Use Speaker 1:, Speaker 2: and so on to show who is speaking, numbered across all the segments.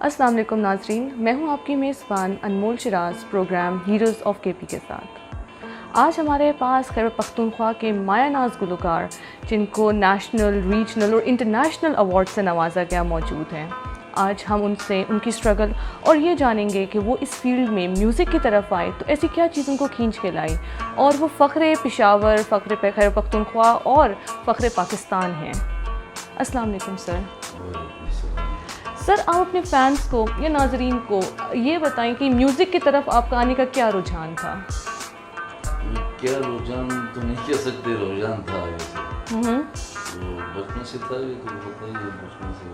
Speaker 1: السلام علیکم ناظرین، میں ہوں آپ کی میزبان انمول شراز پروگرام ہیروز آف کے پی کے ساتھ۔ آج ہمارے پاس خیبر پختونخوا کے مایہ ناز گلوکار جن کو نیشنل، ریجنل اور انٹرنیشنل ایوارڈ سے نوازا گیا موجود ہیں۔ آج ہم ان سے ان کی اسٹرگل اور یہ جانیں گے کہ وہ اس فیلڈ میں میوزک کی طرف آئے تو ایسی کیا چیز ان کو کھینچ کے لائی اور وہ فخر پشاور، فخر خیبر پختونخوا اور فخر پاکستان ہیں۔ السلام علیکم سر۔ سر، آپ اپنے فینس کو یا ناظرین کو یہ بتائیں کہ میوزک کی طرف آپ کا آنے کا کیا رجحان تھا؟
Speaker 2: کیا رجحان تو نہیں کہہ سکتے، رجحان تھا ویسے تو بچپن سے تھا، یہ تو ہوتا ہی ہے، بچپن سے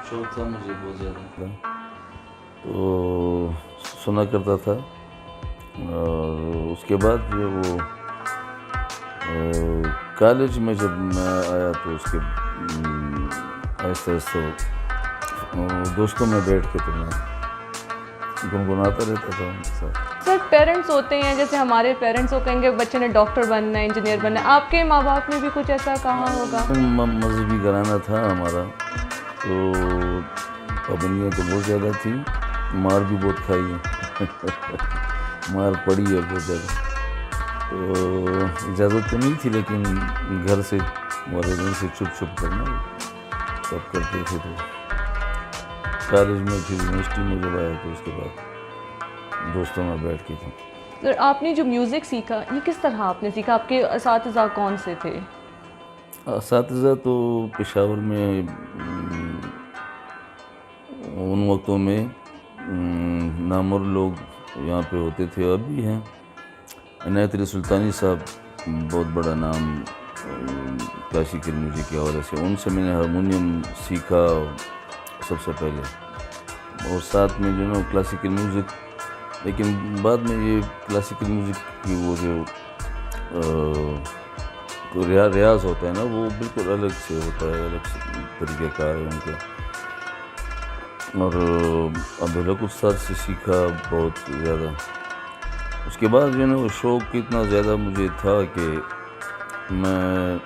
Speaker 2: شوق تھا مجھے بہت زیادہ، تو سنا کرتا تھا۔ اور اس کے بعد جو وہ کالج میں جب میں آیا تو اس کے آہستہ آہستہ دوستوں میں بیٹھ کے تو میں گنگناتا رہتا تھا ان کے ساتھ۔
Speaker 1: سر، پیرنٹس ہوتے ہیں جیسے ہمارے پیرنٹس، وہ کہیں گے بچے نے ڈاکٹر بننا ہے، انجینئر بننا ہے، آپ کے ماں باپ نے بھی کچھ ایسا کہا ہوگا؟
Speaker 2: مذہبی گھرانہ تھا ہمارا، تو پابندیاں تو بہت زیادہ تھیں، مار بھی بہت کھائی ہے مار پڑی ہے بہت زیادہ، تو اجازت تو نہیں تھی، لیکن گھر سے والدین سے چھپ چھپ کرنا سب کرتے تھے۔ تو کالج میں پھر یونیورسٹی میں جب آیا تو اس کے بعد دوستوں میں بیٹھ کے تھا۔
Speaker 1: سر، آپ نے جو میوزک سیکھا یہ کس طرح آپ نے سیکھا؟ آپ کے اساتذہ کون سے تھے؟
Speaker 2: اساتذہ تو پشاور میں ان وقتوں میں نامور لوگ یہاں پہ ہوتے تھے، اب بھی ہیں۔ عنایت علی سلطانی صاحب بہت بڑا نام کلاسیکل میوزک کے حوالے سے، ان سے میں نے ہارمونیم سیکھا سب سے پہلے، اور ساتھ میں جو نا کلاسیکل میوزک، لیکن بعد میں یہ کلاسیکل میوزک کی وہ جو ریاض ہوتا ہے نا، وہ بالکل الگ سے ہوتا ہے، الگ سے طریقہ کار ہے ان کا۔ اور عبدالحق استاد سے سیکھا بہت زیادہ۔ اس کے بعد جو ہے نا وہ شوق اتنا زیادہ مجھے تھا کہ میں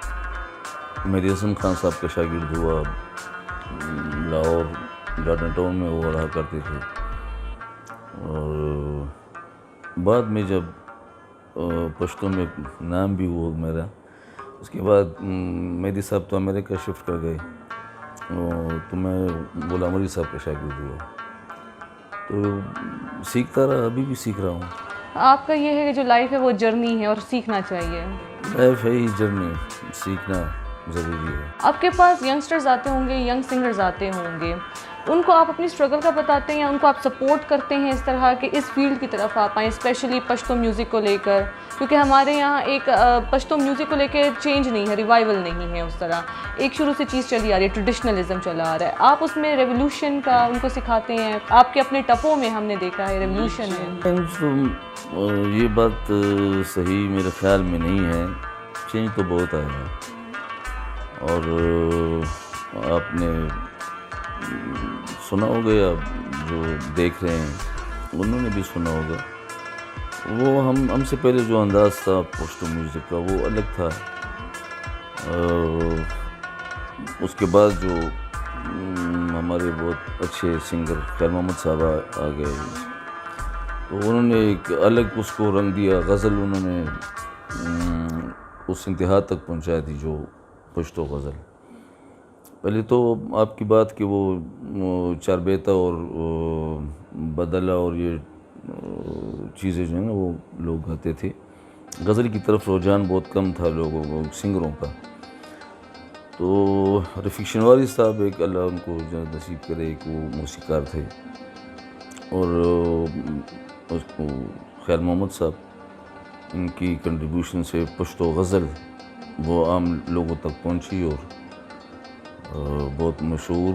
Speaker 2: مہدی حسن خان صاحب کا شاگرد ہوا، لاہور گارڈن ٹاؤن میں وہ رہا کرتے تھے۔ اور بعد میں جب پشتوں میں نام بھی ہوا میرا، اس کے بعد مہدی صاحب تو امریکہ شفٹ کر گئے، تو میں غلام علی صاحب کا شاگرد ہوا، تو سیکھتا رہا، ابھی بھی سیکھ رہا ہوں۔
Speaker 1: آپ کا یہ ہے کہ جو لائف ہے وہ جرنی ہے اور سیکھنا چاہیے۔
Speaker 2: لائف ہے ہی جرنی، سیکھنا ضروری ہے۔
Speaker 1: آپ کے پاس ینگسٹرز آتے ہوں گے، ینگ سنگرز آتے ہوں گے، ان کو آپ اپنی اسٹرگل کا بتاتے ہیں یا ان کو آپ سپورٹ کرتے ہیں اس طرح کہ اس فیلڈ کی طرف آپ آئیں، اسپیشلی پشتو میوزک کو لے کر؟ کیونکہ ہمارے یہاں ایک پشتو میوزک کو لے کے چینج نہیں ہے، ریوائول نہیں ہے، اس طرح ایک شروع سے چیز چلی آ رہی ہے، ٹریڈیشنلزم چلا آ رہا ہے، آپ اس میں ریولیوشن کا ان کو سکھاتے ہیں؟ آپ کے اپنے ٹپوں میں ہم نے دیکھا ہے ریولیوشن ہے۔
Speaker 2: تو یہ بات صحیح میرے خیال میں نہیں ہے، چینج تو بہت آیا ہے، اور آپ نے سنا ہوگا یا جو دیکھ رہے ہیں انہوں نے بھی سنا ہوگا، وہ ہم سے پہلے جو انداز تھا پشتو میوزک کا وہ الگ تھا۔ اس کے بعد جو ہمارے بہت اچھے سنگر خیر محمد صاحب آ گئے، تو انہوں نے ایک الگ اس کو رنگ دیا، غزل انہوں نے اس انتہا تک پہنچا دی جو پشتو غزل۔ پہلے تو آپ کی بات کہ وہ چار بیتا اور بدلہ اور یہ چیزیں جو ہیں نا وہ لوگ گاتے تھے، غزل کی طرف رجحان بہت کم تھا لوگوں کو، سنگروں کا۔ تو رفیق شنواری صاحب، ایک اللہ ان کو جنت نصیب کرے، ایک وہ موسیقار تھے، اور اس کو خیر محمد صاحب، ان کی کنٹریبیوشن سے پشتو غزل وہ عام لوگوں تک پہنچی، اور بہت مشہور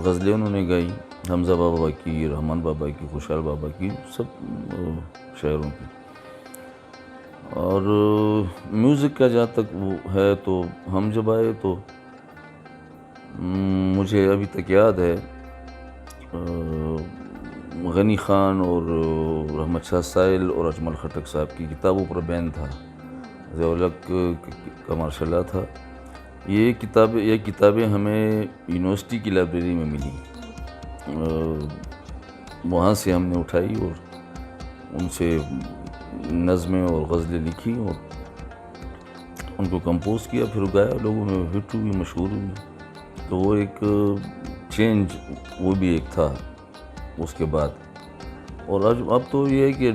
Speaker 2: غزلیں انہوں نے گائی، حمزہ بابا کی، رحمان بابا کی، خوشحال بابا کی، سب شاعروں کی۔ اور میوزک کا جہاں تک وہ ہے تو ہم جب آئے تو مجھے ابھی تک یاد ہے غنی خان اور رحمت شاہ سائل اور اجمل خٹک صاحب کی کتابوں پر بین تھا، ضیاء الحق کا ماشاء اللہ تھا۔ یہ کتابیں ہمیں یونیورسٹی کی لائبریری میں ملی، وہاں سے ہم نے اٹھائی اور ان سے نظمیں اور غزلیں لکھی اور ان کو کمپوز کیا، پھر گایا، لوگوں میں ہٹ ہوئی، مشہور ہوئی. تو وہ ایک چینج وہ بھی ایک تھا اس کے بعد. اور اب تو یہ ہے کہ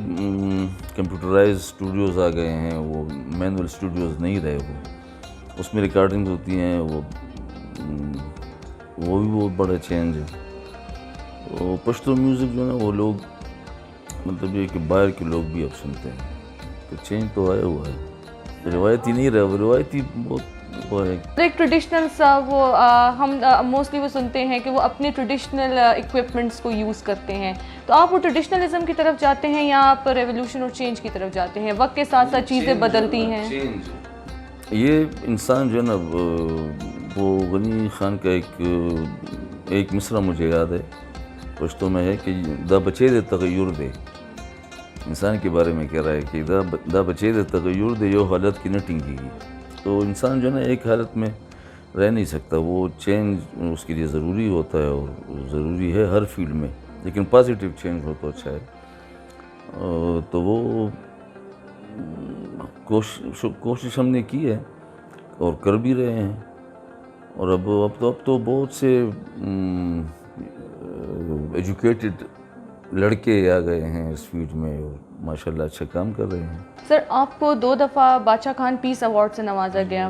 Speaker 2: کمپیوٹرائز اسٹوڈیوز آ گئے ہیں، وہ مینول اسٹوڈیوز نہیں رہے، وہ اس میں ریکارڈنگ ہوتی ہیں، وہ بھی بہت بڑا چینج ہے. تو پشتو میوزک جو ہے نا وہ لوگ مطلب یہ کہ باہر کے لوگ بھی اب سنتے ہیں، تو چینج تو آیا ہوا ہے. روایتی نہیں رہا، وہ روایتی بہت وہ ہے.
Speaker 1: ایک ٹریڈیشنل سا وہ ہم موسٹلی وہ سنتے ہیں کہ وہ اپنے ٹریڈیشنل اکوپمنٹس کو یوز کرتے ہیں، تو آپ وہ ٹریڈیشنلزم کی طرف جاتے ہیں یا آپ ریولیوشن اور چینج کی طرف جاتے ہیں؟ وقت کے ساتھ ساتھ چیزیں بدلتی ہیں.
Speaker 2: یہ انسان جو ہے نا وہ غنی خان کا ایک مصرع مجھے یاد ہے، پشتو میں ہے کہ دا بچے دے تغیر دے. انسان کے بارے میں کہہ رہا ہے کہ دا بچے دے تغیر دے یو حالت کی نہ ٹنگی گی. تو انسان جو ہے نا ایک حالت میں رہ نہیں سکتا، وہ چینج اس کے لیے ضروری ہوتا ہے اور ضروری ہے ہر فیلڈ میں، لیکن پازیٹیو چینج ہو تو اچھا ہے. تو وہ کوشش ہم نے کی ہے اور کر بھی رہے ہیں. اور اب تو بہت سے ایجوکیٹڈ لڑکے آ گئے ہیں اس فیلڈ میں اور ماشاءاللہ اچھا کام کر رہے ہیں.
Speaker 1: سر آپ کو 2 دفعہ بادشاہ خان پیس ایوارڈ سے نوازا گیا.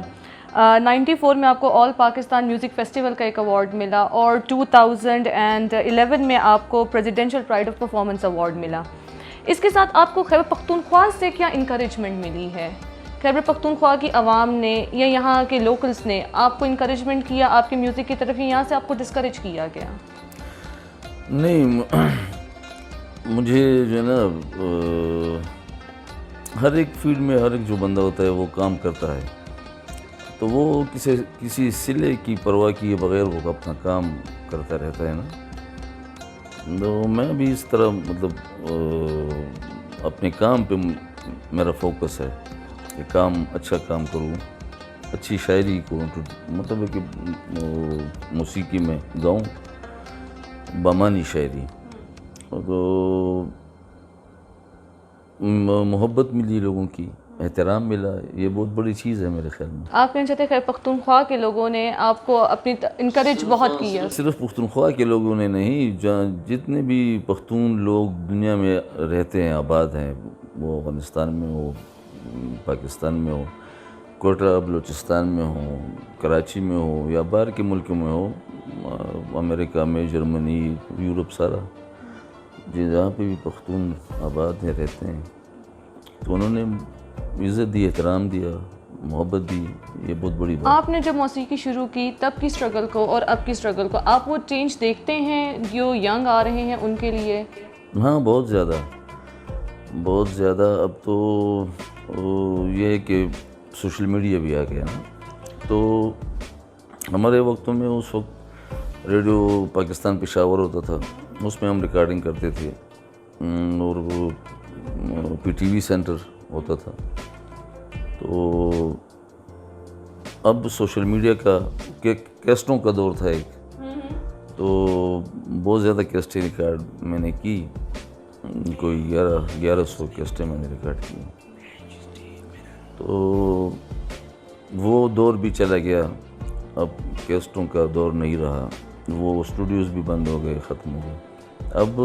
Speaker 1: 94 میں آپ کو آل پاکستان میوزک فیسٹیول کا ایک ایوارڈ ملا اور 2011 میں آپ کو presidential pride of performance award ملا. اس کے ساتھ آپ کو خیبر پختونخوا سے کیا انکریجمنٹ ملی ہے؟ خیبر پختونخوا کی عوام نے یا یہاں کے لوکلز نے آپ کو انکریجمنٹ کیا آپ کے میوزک کی طرف، یہاں سے آپ کو ڈسکریج کیا گیا؟
Speaker 2: نہیں، مجھے جو ہے نا ہر ایک فیلڈ میں ہر ایک جو بندہ ہوتا ہے وہ کام کرتا ہے، تو وہ کسی صلے کی پرواہ کیے بغیر وہ اپنا کام کرتا رہتا ہے نا. تو میں بھی اس طرح مطلب اپنے کام پہ میرا فوکس ہے کہ اچھا کام کروں، اچھی شاعری کو مطلب ہے کہ موسیقی میں گاؤں بامانی شاعری. تو محبت ملی لوگوں کی، احترام ملا، یہ بہت بڑی چیز ہے میرے خیال میں.
Speaker 1: آپ کہنا چاہتے ہیں خیبر پختونخوا کے لوگوں نے آپ کو اپنی انکریج بہت کیا؟
Speaker 2: صرف پختونخوا کے لوگوں نے نہیں، جتنے بھی پختون لوگ دنیا میں رہتے ہیں، آباد ہیں، وہ افغانستان میں ہو، پاکستان میں ہو، کوئٹہ بلوچستان میں ہو، کراچی میں ہو یا باہر کے ملکوں میں ہو، امریکہ میں، جرمنی، یورپ، سارا جہاں پہ بھی پختون آباد ہیں، رہتے ہیں، تو انہوں نے عزت دی، احترام دیا، محبت دی. یہ بہت بڑی بات.
Speaker 1: آپ نے جب موسیقی شروع کی تب کی سٹرگل کو اور اب کی سٹرگل کو آپ وہ چینج دیکھتے ہیں جو ینگ آ رہے ہیں ان کے لیے؟
Speaker 2: ہاں، بہت زیادہ. اب تو یہ ہے کہ سوشل میڈیا بھی آ گیا نا. تو ہمارے وقتوں میں اس وقت ریڈیو پاکستان پشاور ہوتا تھا، اس میں ہم ریکارڈنگ کرتے تھے، اور وہ PTV سینٹر ہوتا تھا. تو اب سوشل میڈیا کا کیسٹوں کا دور تھا ایک، تو بہت زیادہ کیسٹیں ریکارڈ میں نے کی، کوئی 1100 کیسٹیں میں نے ریکارڈ کی. تو وہ دور بھی چلا گیا، اب کیسٹوں کا دور نہیں رہا، وہ اسٹوڈیوز بھی بند ہو گئے، ختم ہو گئے. اب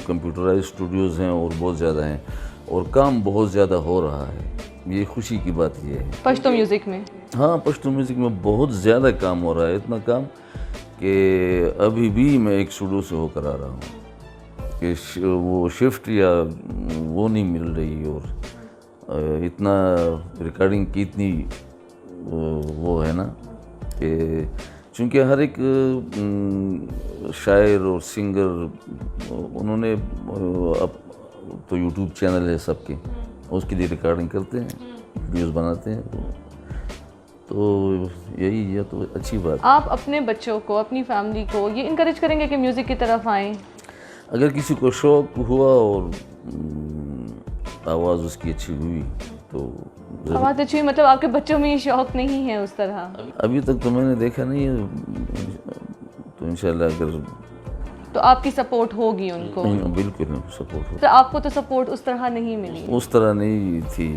Speaker 2: کمپیوٹرائز اسٹوڈیوز ہیں اور بہت زیادہ ہیں اور کام بہت زیادہ ہو رہا ہے. یہ خوشی کی بات یہ ہے
Speaker 1: پشتو میوزک میں.
Speaker 2: ہاں، پشتو میوزک میں بہت زیادہ کام ہو رہا ہے، اتنا کام کہ ابھی بھی میں ایک اسٹوڈیو سے ہو کر آ رہا ہوں کہ وہ شفٹ یا وہ نہیں مل رہی، اور اتنا ریکارڈنگ کی اتنی وہ ہے نا کہ چونکہ ہر ایک شاعر اور سنگر انہوں نے اب تو یوٹیوب چینل ہے سب کے، اس کے لیے ریکارڈنگ کرتے ہیں، ویڈیوز بناتے ہیں. تو یہی یہ تو اچھی بات.
Speaker 1: آپ اپنے بچوں کو، اپنی فیملی کو یہ انکریج کریں گے کہ میوزک کی طرف آئیں؟
Speaker 2: اگر کسی کو شوق ہوا اور آواز اس کی اچھی ہوئی تو
Speaker 1: آواز اچھی، مطلب آپ کے بچوں میں یہ شوق نہیں ہے اس طرح؟
Speaker 2: ابھی تک تو میں نے دیکھا نہیں ہے، تو انشاءاللہ اگر
Speaker 1: تو آپ کی سپورٹ ہوگی ان کو؟
Speaker 2: بالکل سپورٹ ہو.
Speaker 1: تو آپ کو تو سپورٹ اس طرح نہیں ملی؟
Speaker 2: اس طرح نہیں تھی,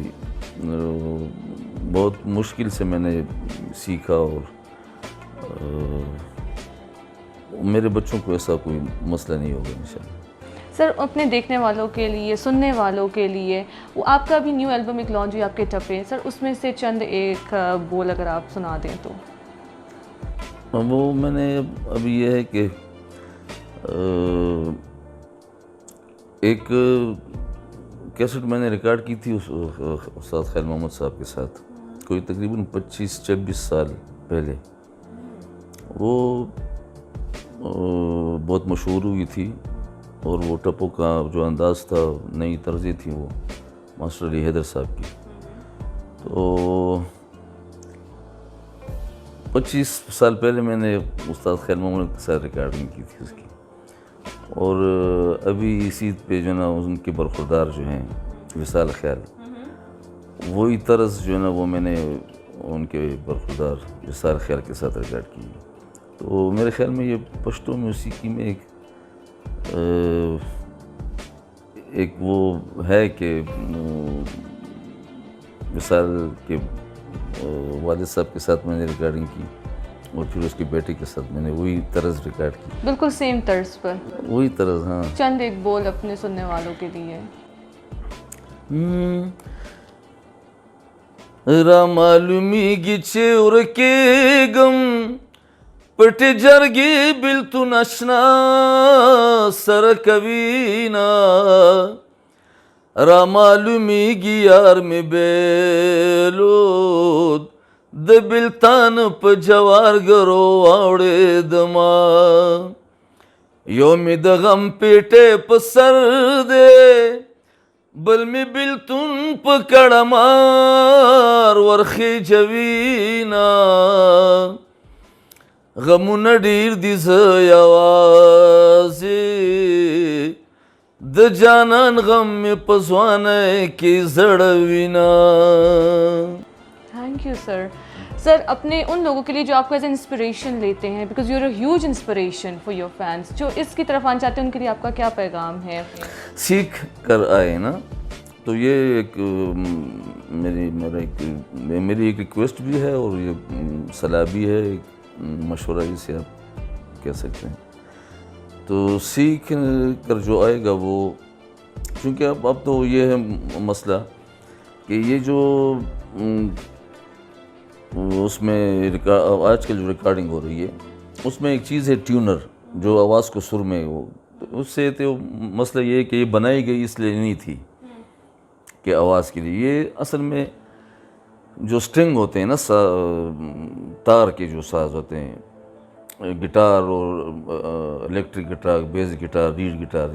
Speaker 2: بہت مشکل سے میں نے سیکھا, اور میرے بچوں کو ایسا کوئی مسئلہ نہیں ہوگا انشاءاللہ.
Speaker 1: سر اپنے دیکھنے والوں کے لیے, سننے والوں کے لیے, وہ آپ کا بھی نیو البم ایک لانچ ہوئی آپ کے ٹپے, سر اس میں سے چند ایک بول اگر آپ سنا دیں تو.
Speaker 2: وہ میں نے ابھی یہ ہے کہ ایک کیسٹ میں نے ریکارڈ کی تھی استاد خیر محمد صاحب کے ساتھ, کوئی تقریباً 25-26 سال پہلے. وہ بہت مشہور ہوئی تھی, اور وہ ٹپو کا جو انداز تھا, نئی طرزیں تھیں وہ ماسٹر علی حیدر صاحب کی. تو 25 سال پہلے میں نے استاد خیر محمد کے ساتھ ریکارڈنگ کی تھی اس کی, اور ابھی اسی پہ جو ہے نا ان کے برخوردار جو ہیں وصال خیال, وہی طرز جو ہے نا وہ میں نے ان کے برخوردار وصال خیال کے ساتھ ریکارڈ کی. تو میرے خیال میں یہ پشتو موسیقی میں ایک وہ ہے کہ وصال کے والد صاحب کے ساتھ میں نے ریکارڈنگ کی, اور پھر اس کے بیٹے کے ساتھ میں نے وہی طرز ریکارڈ کی,
Speaker 1: بالکل سیم طرز پر
Speaker 2: وہی طرز. ہاں,
Speaker 1: چند ایک بول اپنے سننے والوں کے لیے.
Speaker 2: را معلومیگی چه ورکیگم پٹ جرگی بلتون اشنا سر کوینا, را معلومیگی یار می بیلود د بلتان پا جوار گرو آوڑے دما, یومی د غم پیٹے پا سر دے بل می بلتون پا کڑمار ورخی جوینا, غمون ډیر دی زه یوازې د جانان غم می په ځوانۍ کې زړوینا.
Speaker 1: Thank you sir. سر اپنے ان لوگوں کے لیے جو آپ کو ایز این انسپریشن لیتے ہیں, because you are a huge inspiration for your fans, جو اس کی طرف آنا چاہتے ہیں ان کے لیے آپ کا کیا پیغام ہے؟
Speaker 2: سیکھ کر آئے نا, تو یہ ایک میری ایک ریکویسٹ بھی ہے, اور یہ صلاح بھی ہے, ایک مشورہ جسے آپ کہہ سکتے ہیں. تو سیکھ کر جو آئے گا وہ, چونکہ اب تو یہ ہے مسئلہ کہ یہ جو اس میں آج کل جو ریکارڈنگ ہو رہی ہے اس میں ایک چیز ہے ٹیونر, جو آواز کو سر میں وہ, اس سے تو مسئلہ یہ ہے کہ یہ بنائی گئی اس لیے نہیں تھی کہ آواز کے لیے. یہ اصل میں جو سٹرنگ ہوتے ہیں نا, تار کے جو ساز ہوتے ہیں, گٹار اور الیکٹرک گٹار, بیس گٹار, ریڈ گٹار,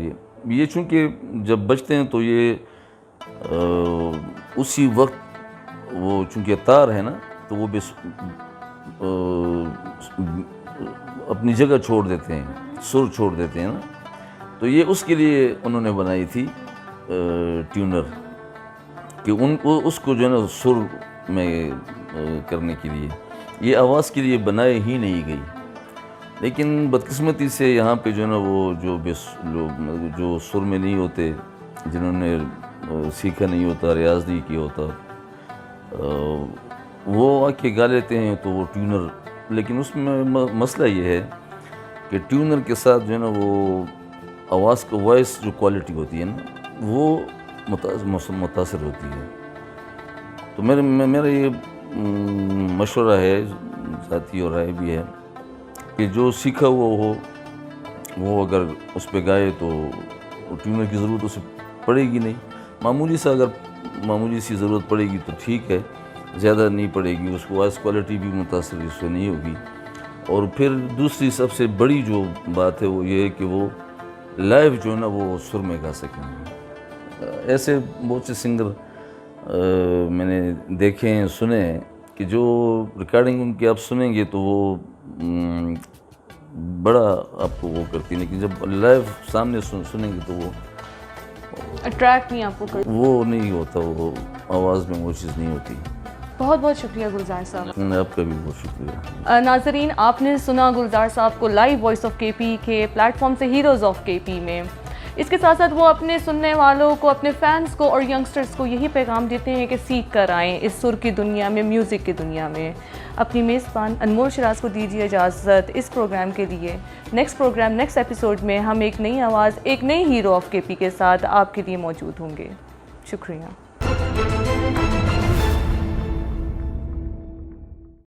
Speaker 2: یہ چونکہ جب بجتے ہیں تو یہ اسی وقت وہ چونکہ تار ہے نا, تو وہ اپنی جگہ چھوڑ دیتے ہیں, سر چھوڑ دیتے ہیں نا. تو یہ اس کے لیے انہوں نے بنائی تھی ٹیونر, کہ ان کو اس کو جو ہے نا سر میں کرنے کے لیے, یہ آواز کے لیے بنائی ہی نہیں گئی. لیکن بدقسمتی سے یہاں پہ جو ہے نا وہ لوگ جو سر میں نہیں ہوتے, جنہوں نے سیکھا نہیں ہوتا, ریاض نہیں کیا ہوتا, وہ آ کے گا لیتے ہیں تو وہ ٹیونر. لیکن اس میں مسئلہ یہ ہے کہ ٹیونر کے ساتھ جو ہے نا وہ آواز کا وائس جو کوالٹی ہوتی ہے نا وہ متاثر ہوتی ہے. تو میرا یہ مشورہ ہے, ذاتی اور رائے بھی ہے, کہ جو سیکھا ہوا ہو وہ اگر اس پہ گائے تو ٹیونر کی ضرورت اسے پڑے گی نہیں. معمولی سی ضرورت پڑے گی تو ٹھیک ہے, زیادہ نہیں پڑے گی, اس کو وائس کوالٹی بھی متاثر اس سے نہیں ہوگی. اور پھر دوسری سب سے بڑی جو بات ہے وہ یہ ہے کہ وہ لائیو جو ہے نا وہ سر میں گا سکیں گے. ایسے بہت سے سنگر میں نے دیکھے ہیں, سنے ہیں, کہ جو ریکارڈنگ ان کی آپ سنیں گے تو وہ بڑا آپ کو وہ کرتی ہے, لیکن جب لائیو سامنے سنیں گے تو وہ
Speaker 1: اٹریکٹ نہیں آپ کو کرتی,
Speaker 2: وہ نہیں ہوتا, وہ آواز میں وہ چیز نہیں ہوتی.
Speaker 1: بہت بہت شکریہ گلزار صاحب.
Speaker 2: آپ کا بھی بہت شکریہ.
Speaker 1: ناظرین آپ نے سنا گلزار صاحب کو لائیو وائس آف کے پی کے پلیٹ فارم سے ہیروز آف کے پی میں. اس کے ساتھ ساتھ وہ اپنے سننے والوں کو، اپنے فینس کو اور ینگسٹرز کو یہی پیغام دیتے ہیں کہ سیکھ کر آئیں اس سر کی دنیا میں، میوزک کی دنیا میں. اپنی میزبان انمول شراز کو دیجیے اجازت اس پروگرام کے لیے. نیکسٹ پروگرام، نیکسٹ ایپیسوڈ میں ہم ایک نئی آواز، ایک نئی ہیرو آف کے پی کے ساتھ آپ کے لیے موجود ہوں گے. شکریہ.